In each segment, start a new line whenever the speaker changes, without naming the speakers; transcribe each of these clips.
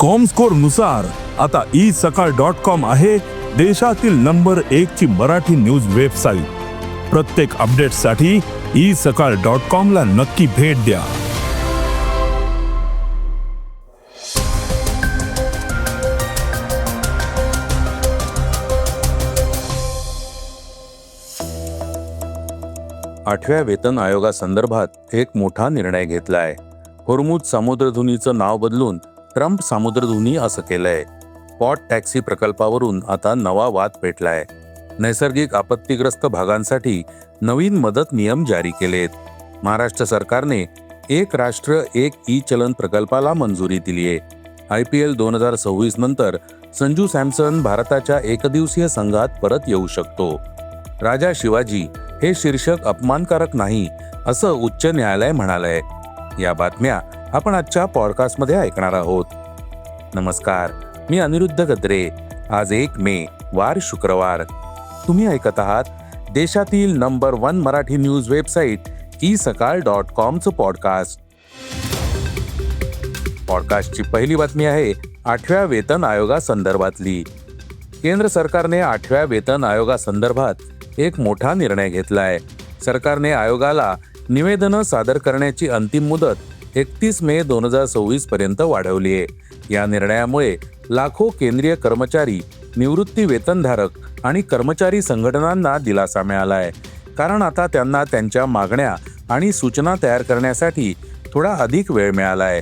Comscore नुसार आता isakal.com आहे देशातील नंबर 1 ची मराठी न्यूज वेबसाईट। प्रत्येक अपडेटसाठी isakal.com ला नक्की भेट द्या।
आठव्या वेतन आयोगासंदर्भात एक मोठा निर्णय घेतलाय। होर्मुझ सामुद्रधुनीचं नाव बदलून ट्रम्प सामुद्रधुनी असं केलंय। पॉट टॅक्सी प्रकल्पावरून आता नवा वाद पेटलाय। नैसर्गिक आपत्तीग्रस्त भागांसाठी नवीन मदत नियम जारी केलेत। महाराष्ट्र सरकारने एक राष्ट्र एक ई चलन प्रकल्पाला मंजुरी दिलीये। IPL 2026 नंतर संजू सॅमसन भारताच्या एकदिवसीय संघात परत येऊ शकतो। राजा शिवाजी हे शीर्षक अपमानकारक नाही असं उच्च न्यायालय म्हणालंय। या बातम्या आपण आजच्या पॉडकास्टमध्ये ऐकणार आहोत। नमस्कार, मी अनिरुद्ध गद्रे। आज 1 मे वार शुक्रवार। तुम्ही ऐकत आहात देशातील number 1 Marathi news website isakal.com चं पॉडकास्ट। पॉडकास्टची पहिली बातमी आहे 8व्या वेतन आयोगासंदर्भातली। केंद्र सरकारने 8व्या वेतन आयोगासंदर्भात एक मोठा निर्णय घेतलाय। सरकारने आयोगाला निवेदनं सादर करण्याची अंतिम मुदत 31 मे 2026 पर्यंत वाढवली आहे। या निर्णयामुळे लाखो केंद्रीय कर्मचारी, निवृत्ती वेतनधारक आणि कर्मचारी संघटनांना दिलासा मिळालाय, कारण आता त्यांना त्यांच्या मागण्या आणि सूचना तयार करण्यासाठी थोडा अधिक वेळ मिळालाय।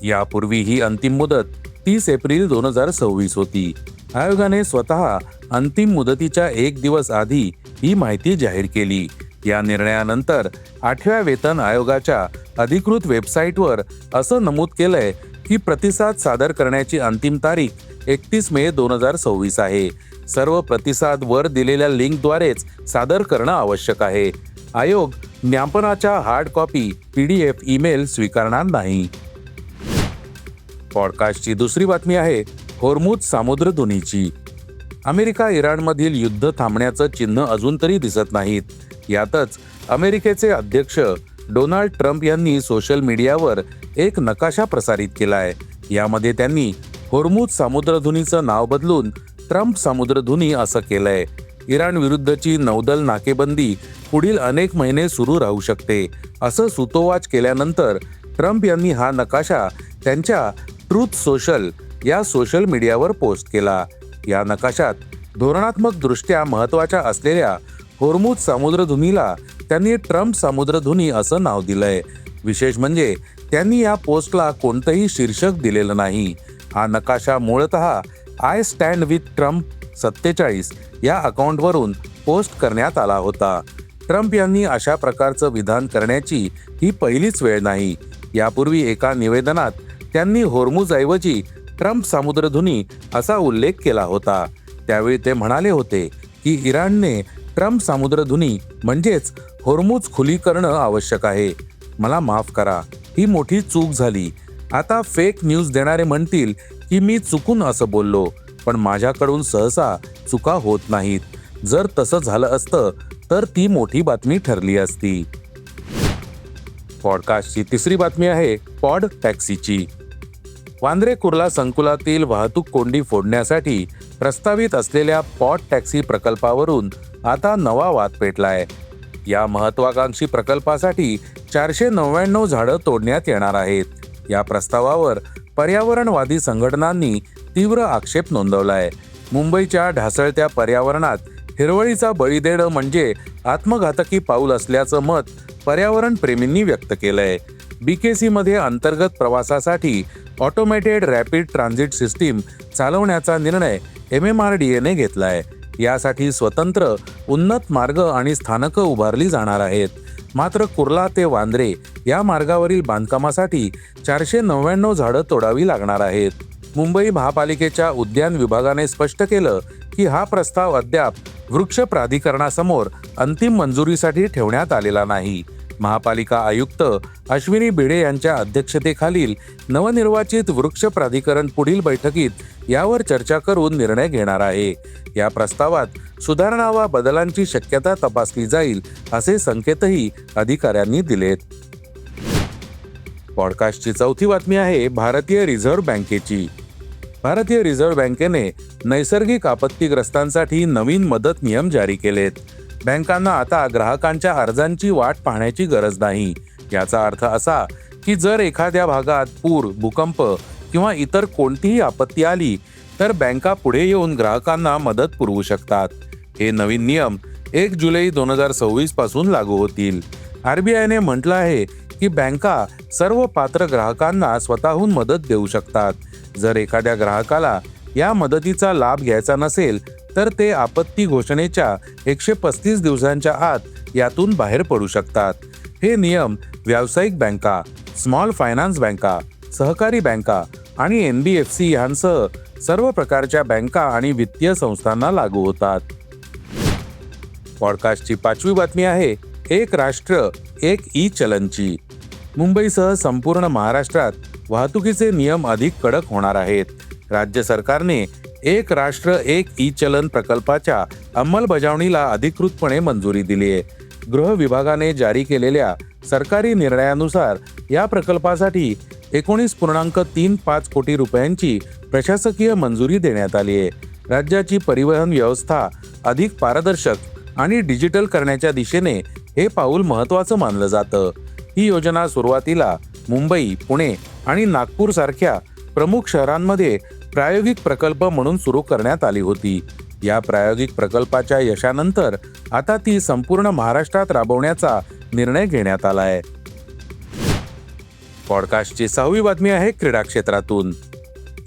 यापूर्वी ही अंतिम मुदत 30 एप्रिल 2026 होती। आयोगाने स्वतः अंतिम मुदतीच्या 1 दिवस आधी ही माहिती जाहीर केली। या निर्णयानंतर 8व्या वेतन आयोगाच्या अधिकृत वेबसाईटवर असं नमूद केलंय की प्रतिसाद सादर करण्याची अंतिम तारीख 31 मे 2026 आहे। सर्व प्रतिसाद वर दिलेल्या लिंकद्वारेच सादर करणं आवश्यक आहे। आयोग ज्ञापनाच्या हार्ड कॉपी PDF ईमेल स्वीकारणार नाही। पॉडकास्टची दुसरी बातमी आहे होर्मुझ सामुद्रधुनीची। अमेरिका इराणमधील युद्ध थांबण्याचं चिन्ह अजून तरी दिसत नाहीत। यातच अमेरिकेचे अध्यक्ष डोनाल्ड ट्रम्प यांनी सोशल मीडियावर एक नकाशा प्रसारित केलाय। यामध्ये त्यांनी होर्मुझ सामुद्रधुनीचं नाव बदलून ट्रम्प सामुद्रधुनी असं केलंय। इराण विरुद्धची नौदल नाकेबंदी पुढील अनेक महिने सुरू राहू शकते असं सुतोवाच केल्यानंतर ट्रम्प यांनी हा नकाशा त्यांच्या ट्रूथ सोशल या सोशल मीडियावर पोस्ट केला। या नकाशात धोरणात्मक दृष्ट्या महत्त्वाच्या असलेल्या होर्मुझ सामुद्रधुनीला त्यांनी ट्रम्प सामुद्रधुनी असं नाव दिलंय। विशेष म्हणजे त्यांनी या पोस्टला कोणतंही शीर्षक दिलेलं नाही। हा नकाशा मूळतः आय स्टँड विथ ट्रम्प 47 या अकाउंटवरून पोस्ट करण्यात आला होता। ट्रम्प यांनी अशा प्रकारचं विधान करण्याची ही पहिलीच वेळ नाही। यापूर्वी एका निवेदनात त्यांनी होर्मुझऐवजी ट्रम्प सामुद्रधुनी असा उल्लेख केला होता। त्यावेळी ते म्हणाले होते की इराणने ट्रम्प सामुद्रधुनी म्हणजेच होर्मुझ खुली करणं आवश्यक आहे। मला माफ करा, ही मोठी चूक झाली। आता फेक न्यूज देणारे म्हणतील की मी चुकून असं बोललो, पण माझ्याकडून सहसा चुका होत नाहीत। जर तसं झालं असतं तर ती मोठी बातमी ठरली असती। पॉडकास्टची तिसरी बातमी आहे पॉड टॅक्सीची। वांद्रे कुर्ला संकुलातील वाहतूक कोंडी फोडण्यासाठी प्रस्तावित असलेल्या पॉड टॅक्सी प्रकल्पावरून आता नवा वाद पेटलाय। या महत्त्वाकांक्षी प्रकल्पासाठी 499 झाडं तोडण्यात येणार आहेत। या प्रस्तावावर पर्यावरणवादी संघटनांनी तीव्र आक्षेप नोंदवलाय। मुंबईच्या ढासळत्या पर्यावरणात हिरवळीचा बळी देणं म्हणजे आत्मघातकी पाऊल असल्याचं मत पर्यावरण प्रेमींनी व्यक्त केलंय। BKC मध्ये अंतर्गत प्रवासासाठी ऑटोमेटेड रॅपिड ट्रान्झिट सिस्टीम चालवण्याचा निर्णय MMRDA ने घेतलाय। यासाठी स्वतंत्र उन्नत मार्ग आणि स्थानकं उभारली जाणार आहेत। मात्र कुर्ला ते वांद्रे या मार्गावरील बांधकामासाठी 499 झाडं तोडावी लागणार आहेत। मुंबई महापालिकेच्या उद्यान विभागाने स्पष्ट केलं की हा प्रस्ताव अद्याप वृक्ष प्राधिकरणासमोर अंतिम मंजुरीसाठी ठेवण्यात आलेला नाही। महापालिका आयुक्त अश्विनी भिडे यांच्या अध्यक्षतेखालील नवनिर्वाचित वृक्ष प्राधिकरण पुढील बैठकीत यावर चर्चा करून निर्णय घेणार आहे। या प्रस्तावात सुधारणा वा बदलांची शक्यता तपासली जाईल असे संकेतही अधिकाऱ्यांनी दिलेत। पॉडकास्टची चौथी बातमी आहे भारतीय रिझर्व्ह बँकेची। भारतीय रिझर्व्ह बँकेने नैसर्गिक आपत्तीग्रस्तांसाठी नवीन मदत नियम जारी केलेत. बँकांना आता ग्राहकांच्या अर्जांची वाट पाहण्याची गरज नाही. याचा अर्थ असा की जर एखाद्या भागात पूर, भूकंप किंवा इतर कोणतीही आपत्ती आली तर बँका पुढे येऊन ग्राहकांना मदत पुरवू शकतात. हे नवीन नियम 1 जुलै 2026 पासून लागू होतील. RBIने म्हटलं आहे की बँका सर्व पात्र ग्राहकांना स्वतःहून मदत देऊ शकतात. जर एखाद्या ग्राहकाला या मदतीचा लाभ घ्यायचा नसेल तर ते आपत्ती घोषणेच्या 135 दिवसांच्या आत यातून बाहेर पडू शकतात. हे नियम व्यावसायिक बँका, स्मॉल फायनान्स बँका, सहकारी बँका आणि NBFC यांसह सर्व प्रकारच्या बँका आणि वित्तीय संस्थांना लागू होतात. पॉडकास्टची 5वी बातमी आहे एक राष्ट्र एक ई चलनची. मुंबईसह संपूर्ण महाराष्ट्रात वाहतुकीचे नियम अधिक कडक होणार आहेत. राज्य सरकारने एक राष्ट्र एक ई चलन प्रकल्पाच्या अंमलबजावणीला अधिकृतपणे मंजुरी दिली आहे. गृह विभागाने जारी केलेल्या सरकारी निर्णयानुसार या प्रकल्पासाठी 19.35 कोटी रुपयांची प्रशासकीय मंजुरी देण्यात आली आहे. राज्याची परिवहन व्यवस्था अधिक पारदर्शक आणि डिजिटल करण्याच्या दिशेने हे पाऊल महत्त्वाचं मानलं जातं. ही योजना सुरुवातीला मुंबई, पुणे आणि नागपूर सारख्या प्रमुख शहरांमध्ये प्रायोगिक प्रकल्प म्हणून सुरू करण्यात आली होती. या प्रायोगिक प्रकल्पाच्या यशानंतर आता ती संपूर्ण महाराष्ट्रात राबवण्याचा निर्णय घेण्यात आला आहे. पॉडकास्टची 6वी बातमी आहे क्रीडा क्षेत्रातून.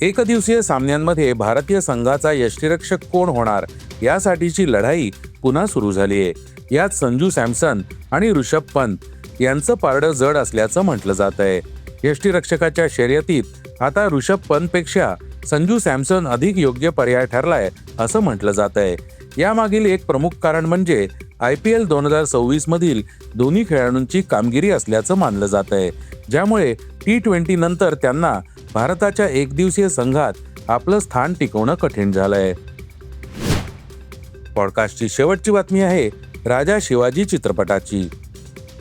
एकदिवसीय सामन्यांमध्ये भारतीय संघाचा यष्टिरक्षक कोण होणार यासाठीची लढाई पुन्हा सुरू झाली आहे. यात संजू सॅमसन आणि ऋषभ पंत यांचं पारडं जड असल्याचं म्हटलं जात आहे. यष्टिरक्षकाच्या शर्यतीत आता ऋषभ पंतपेक्षा संजू सॅमसन अधिक योग्य पर्याय ठरलाय असं म्हटलं जात आहे. यामागील एक प्रमुख कारण म्हणजे IPL 2026 मधील दोन्ही खेळाडूंची कामगिरी असल्याचं मानलं जात आहे, ज्यामुळे T20 नंतर त्यांना भारताच्या एकदिवसीय संघात आपलं स्थान टिकवणं कठीण झालंय. पॉडकास्टची शेवटची बातमी आहे राजा शिवाजी चित्रपटाची.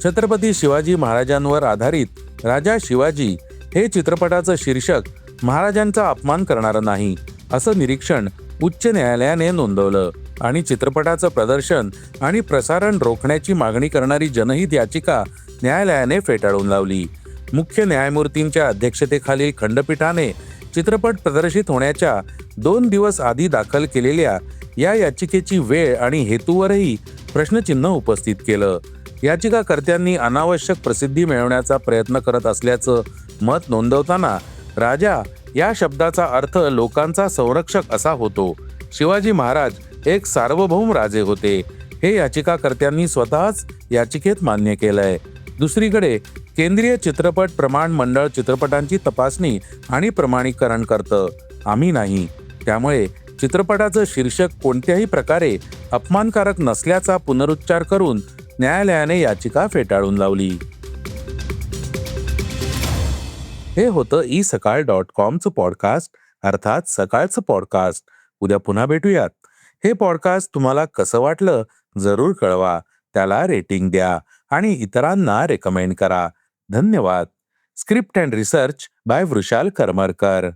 छत्रपती शिवाजी महाराजांवर आधारित राजा शिवाजी हे चित्रपटाचं शीर्षक महाराजांचा अपमान करणारं नाही असं निरीक्षण उच्च न्यायालयाने नोंदवलं आणि चित्रपटाचं प्रदर्शन आणि प्रसारण रोखण्याची मागणी करणारी जनहित याचिका न्यायालयाने फेटाळून लावली. मुख्य न्यायमूर्तींच्या अध्यक्षतेखालील खंडपीठाने चित्रपट प्रदर्शित होण्याच्या 2 दिवस आधी दाखल केलेल्या या याचिकेची वेळ आणि हेतूवरही प्रश्नचिन्ह उपस्थित केलं. याचिकाकर्त्यांनी अनावश्यक प्रसिद्धी मिळवण्याचा प्रयत्न करत असल्याचं मत नोंदवताना राजा या शब्दाचा अर्थ लोकांचा संरक्षक असा होतो. शिवाजी महाराज एक सार्वभौम राजे होते हे याचिकाकर्त्यांनी स्वतःच याचिकेत मान्य केलंय. दुसरीकडे केंद्रीय चित्रपट प्रमाण मंडळ चित्रपटांची तपासणी आणि प्रमाणीकरण करतं, आम्ही नाही. त्यामुळे चित्रपटाचं शीर्षक कोणत्याही प्रकारे अपमानकारक नसल्याचा पुनरुच्चार करून न्यायालयाने याचिका फेटाळून लावली. हे होतं isakal.com पॉडकास्ट, अर्थात सकाळचं पॉडकास्ट. उद्या पुन्हा भेटूयात. हे पॉडकास्ट तुम्हाला कसं वाटलं जरूर कळवा. त्याला रेटिंग द्या आणि इतरांना रेकमेंड करा. धन्यवाद. Script and research by Vrushal Karmarkar.